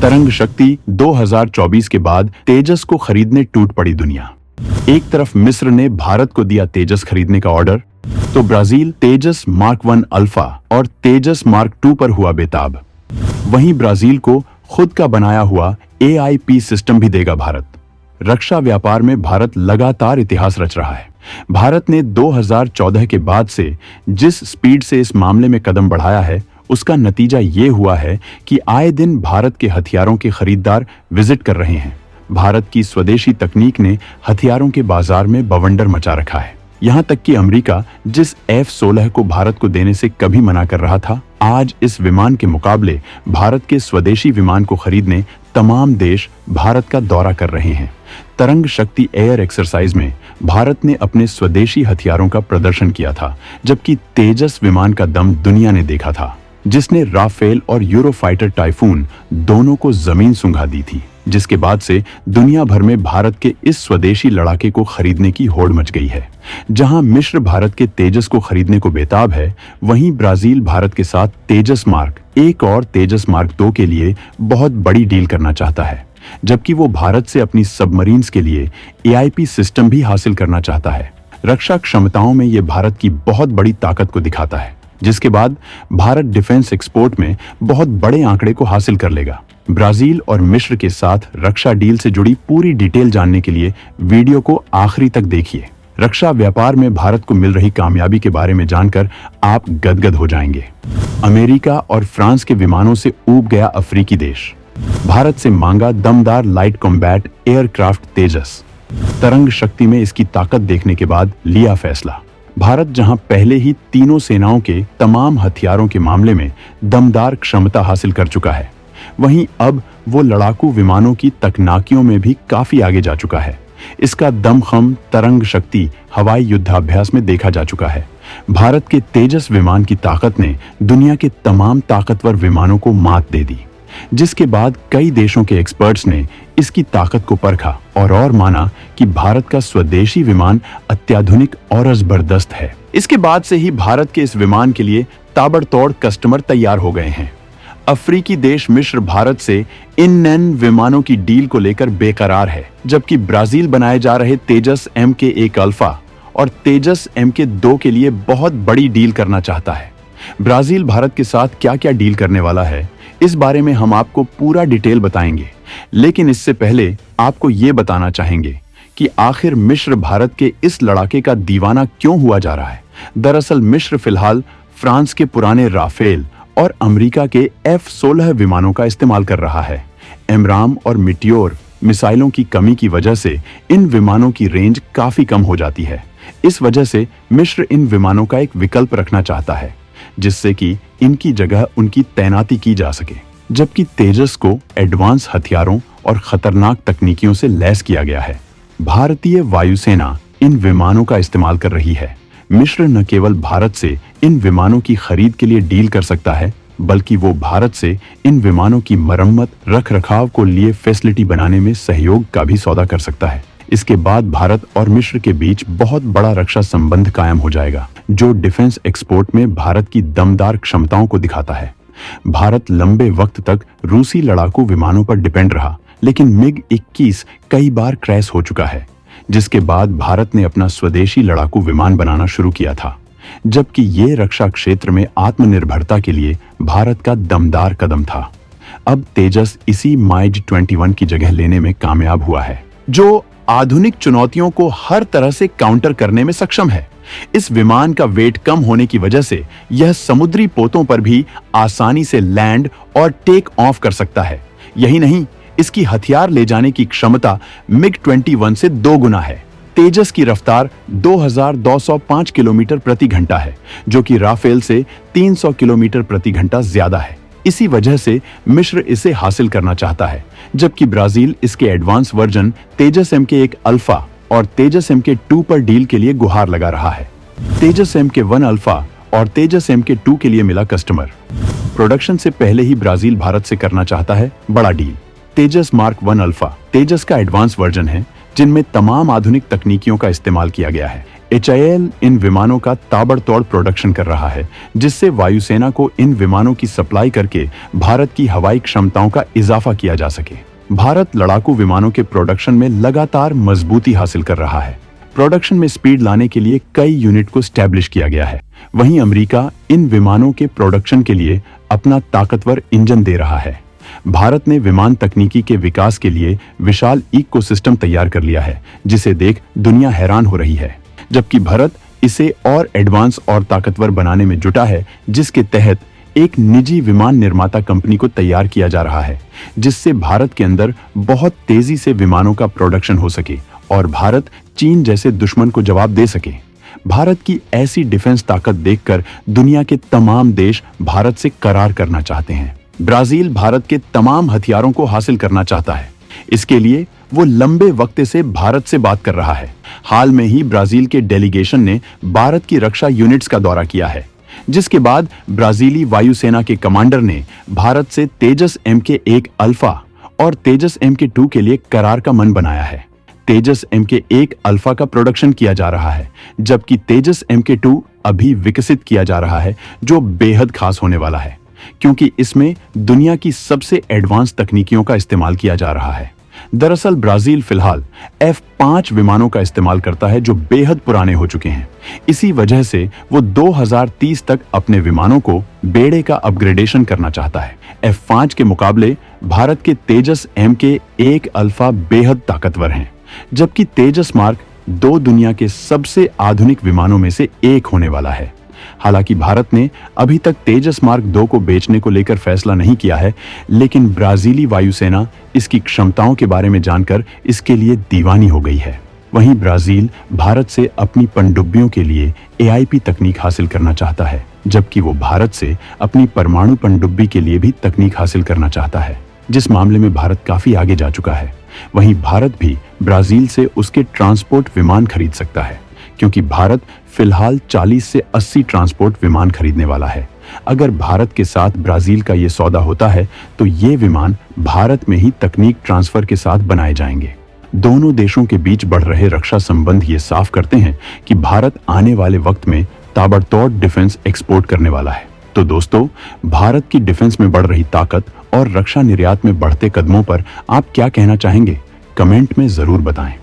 तरंग शक्ति 2024 के बाद तेजस को खरीदने टूट पड़ी दुनिया। एक तरफ मिस्र ने भारत को दिया तेजस खरीदने का ऑर्डर, तो ब्राजील तेजस मार्क 1 अल्फा और तेजस मार्क 2 पर हुआ बेताब। वहीं ब्राजील को खुद का बनाया हुआ AIP सिस्टम भी देगा भारत। रक्षा व्यापार में भारत लगातार इतिहास रच रहा है। भारत ने 2014 के बाद से जिस स्पीड से इस मामले में कदम बढ़ाया है, उसका नतीजा ये हुआ है कि आए दिन भारत के हथियारों के खरीदार विजिट कर रहे हैं। भारत की स्वदेशी तकनीक ने हथियारों के बाजार में बवंडर मचा रखा है। यहाँ तक कि अमेरिका जिस F-16 को भारत को देने से कभी मना कर रहा था, आज इस विमान के मुकाबले भारत के स्वदेशी विमान को खरीदने तमाम देश भारत का दौरा कर रहे हैं। तरंग शक्ति एयर एक्सरसाइज में भारत ने अपने स्वदेशी हथियारों का प्रदर्शन किया था, जबकि तेजस विमान का दम दुनिया ने देखा था, जिसने राफेल और यूरोफाइटर टाइफून दोनों को जमीन सुंघा दी थी। जिसके बाद से दुनिया भर में भारत के इस स्वदेशी लड़ाके को खरीदने की होड़ मच गई है। जहां मिस्र भारत के तेजस को खरीदने को बेताब है, वहीं ब्राजील भारत के साथ तेजस मार्क 1 और तेजस मार्क 2 के लिए बहुत बड़ी डील करना चाहता है, जबकि वो भारत से अपनी सबमरीन्स के लिए AIP सिस्टम भी हासिल करना चाहता है। रक्षा क्षमताओं में ये भारत की बहुत बड़ी ताकत को दिखाता है, जिसके बाद भारत डिफेंस एक्सपोर्ट में बहुत बड़े आंकड़े को हासिल कर लेगा। ब्राजील और मिस्र के साथ रक्षा डील से जुड़ी पूरी डिटेल जानने के लिए वीडियो को आखिरी तक देखिए। रक्षा व्यापार में भारत को मिल रही कामयाबी के बारे में जानकर आप गदगद हो जाएंगे। अमेरिका और फ्रांस के विमानों से ऊब गया अफ्रीकी देश। भारत से मांगा दमदार लाइट कॉम्बैट एयरक्राफ्ट तेजस। तरंग शक्ति में इसकी ताकत देखने के बाद लिया फैसला। भारत जहां पहले ही तीनों सेनाओं के तमाम हथियारों के मामले में दमदार क्षमता हासिल कर चुका है, वहीं अब वो लड़ाकू विमानों की तकनीकियों में भी काफी आगे जा चुका है। इसका दमखम तरंग शक्ति हवाई युद्धाभ्यास में देखा जा चुका है। भारत के तेजस विमान की ताकत ने दुनिया के तमाम ताकतवर विमानों को मात दे दी, जिसके बाद कई देशों के एक्सपर्ट्स ने इसकी ताकत को परखा और माना कि भारत का स्वदेशी विमान अत्याधुनिक और जबरदस्त है। इसके बाद से ही भारत के इस विमान के लिए ताबड़तोड़ कस्टमर तैयार हो गए हैं। अफ्रीकी देश मिस्र भारत से इन नैन विमानों की डील को लेकर बेकरार है, जबकि ब्राजील बनाए जा रहे तेजस MK1 अल्फा और तेजस MK2 के लिए बहुत बड़ी डील करना चाहता है। ब्राजील भारत के साथ क्या क्या डील करने वाला है, इस बारे में हम आपको पूरा डिटेल बताएंगे, लेकिन इससे पहले आपको ये बताना चाहेंगे कि आखिर मिस्र भारत के इस लड़ाके का दीवाना क्यों हुआ जा रहा है। दरअसल मिस्र फिलहाल फ्रांस के पुराने राफेल और अमेरिका के F-16 विमानों का इस्तेमाल कर रहा है। एमराम और मिटियोर मिसाइलों की कमी की वजह से इन विमानों की रेंज काफी कम हो जाती है। इस वजह से मिस्र इन विमानों का एक विकल्प रखना चाहता है, जिससे कि इनकी जगह उनकी तैनाती की जा सके। जबकि तेजस को एडवांस हथियारों और खतरनाक तकनीकियों से लैस किया गया है। भारतीय वायुसेना इन विमानों का इस्तेमाल कर रही है। मिस्र न केवल भारत से इन विमानों की खरीद के लिए डील कर सकता है, बल्कि वो भारत से इन विमानों की मरम्मत रख रखाव को लिए फैसिलिटी बनाने में सहयोग का भी सौदा कर सकता है। इसके बाद भारत और मिस्र के बीच बहुत बड़ा रक्षा संबंध कायम हो जाएगा, जो डिफेंस एक्सपोर्ट में भारत की दमदार क्षमताओं को दिखाता है। भारत लंबे वक्त तक रूसी लड़ाकू विमानों पर डिपेंड रहा, लेकिन MiG-21 कई बार क्रैश हो चुका है, जिसके बाद भारत ने अपना स्वदेशी लड़ाकू विमान बनाना शुरू किया था, जबकि ये रक्षा क्षेत्र में आत्मनिर्भरता के लिए भारत का दमदार कदम था। अब तेजस इसी MiG-21 की जगह लेने में कामयाब हुआ है, जो आधुनिक चुनौतियों को हर तरह से काउंटर करने में सक्षम है। इस विमान का वेट कम होने की वजह से यह समुद्री पोतों पर भी आसानी से लैंड और टेक ऑफ कर सकता है। यही नहीं, इसकी हथियार ले जाने की क्षमता MiG-21 से 2 गुना है। तेजस की रफ्तार 2205 किलोमीटर प्रति घंटा है, जो कि राफेल से 300 किलोमीटर प्रति घंटा ज्यादा है। इसी वजह से मिस्र इसे हासिल करना चाहता है, जबकि ब्राजील इसके एडवांस वर्जन तेजस MK1 अल्फा और तेजस MK2 पर डील के लिए गुहार लगा रहा है। तेजस MK1 अल्फा और तेजस MK2 के लिए मिला कस्टमर। प्रोडक्शन से पहले ही ब्राजील भारत से करना चाहता है बड़ा डील। तेजस मार्क 1 अल्फा तेजस का एडवांस वर्जन है, जिनमें तमाम आधुनिक तकनीकियों का इस्तेमाल किया गया है। HAL इन विमानों का ताबड़तोड़ प्रोडक्शन कर रहा है, जिससे वायुसेना को इन विमानों की सप्लाई करके भारत की हवाई क्षमताओं का इजाफा किया जा सके। भारत लड़ाकू विमानों के प्रोडक्शन में लगातार मजबूती हासिल कर रहा है। प्रोडक्शन में स्पीड लाने के लिए कई यूनिट को स्टैब्लिश किया गया है। वहीं अमेरिका इन विमानों के प्रोडक्शन के लिए अपना ताकतवर इंजन दे रहा है। भारत ने विमान तकनीकी के विकास के लिए विशाल इकोसिस्टम तैयार कर लिया है, जिसे देख दुनिया हैरान हो रही है। जबकि भारत इसे और एडवांस और ताकतवर बनाने में जुटा है, जिसके तहत एक निजी विमान निर्माता कंपनी को तैयार किया जा रहा है, जिससे भारत के अंदर बहुत तेजी से विमानों का प्रोडक्शन हो सके और भारत चीन जैसे दुश्मन को जवाब दे सके। भारत की ऐसी डिफेंस ताकत देखकर दुनिया के तमाम देश भारत से करार करना चाहते हैं। ब्राजील भारत के तमाम हथियारों को हासिल करना चाहता है। इसके लिए वो लंबे वक्त से भारत से बात कर रहा है। हाल में ही ब्राजील के डेलीगेशन ने भारत की रक्षा यूनिट्स का दौरा किया है, जिसके बाद ब्राजीली वायुसेना के कमांडर ने भारत से तेजस MK1 अल्फा और तेजस MK2 के लिए करार का मन बनाया है। तेजस MK1 अल्फा का प्रोडक्शन किया जा रहा है, जबकि तेजस MK2 अभी विकसित किया जा रहा है, जो बेहद खास होने वाला है, क्योंकि इसमें दुनिया की सबसे एडवांस तकनीकियों का इस्तेमाल किया जा रहा है। दरअसल ब्राजील फिलहाल F5 विमानों का इस्तेमाल करता है, जो बेहद पुराने हो चुके हैं। इसी वजह से वो 2030 तक अपने विमानों को बेड़े का अपग्रेडेशन करना चाहता है। F5 के मुकाबले भारत के तेजस MK1 अल्फा बेहद ताकतवर हैं, जबकि तेजस मार्क 2 दुनिया के सबसे आधुनिक विमानों में से एक होने वाला है। हालांकि भारत ने अभी तक तेजस मार्क 2 को बेचने को लेकर फैसला नहीं किया है, लेकिन ब्राजीली वायुसेना इसकी क्षमताओं के बारे में जानकर इसके लिए दीवानी हो गई है। वहीं ब्राजील भारत से अपनी पनडुब्बियों के लिए AIP तकनीक हासिल करना चाहता है, जबकि वो भारत से अपनी परमाणु पनडुब्बी के लिए भी तकनीक हासिल करना चाहता है, जिस मामले में भारत काफी आगे जा चुका है। वहीं भारत भी ब्राजील से उसके ट्रांसपोर्ट विमान खरीद सकता है, क्योंकि भारत फिलहाल 40 से 80 ट्रांसपोर्ट विमान खरीदने वाला है। अगर भारत के साथ ब्राजील का ये सौदा होता है, तो ये विमान भारत में ही तकनीक ट्रांसफर के साथ बनाए जाएंगे। दोनों देशों के बीच बढ़ रहे रक्षा संबंध ये साफ करते हैं कि भारत आने वाले वक्त में ताबड़तोड़ डिफेंस एक्सपोर्ट करने वाला है। तो दोस्तों, भारत की डिफेंस में बढ़ रही ताकत और रक्षा निर्यात में बढ़ते कदमों पर आप क्या कहना चाहेंगे? कमेंट में जरूर बताएं।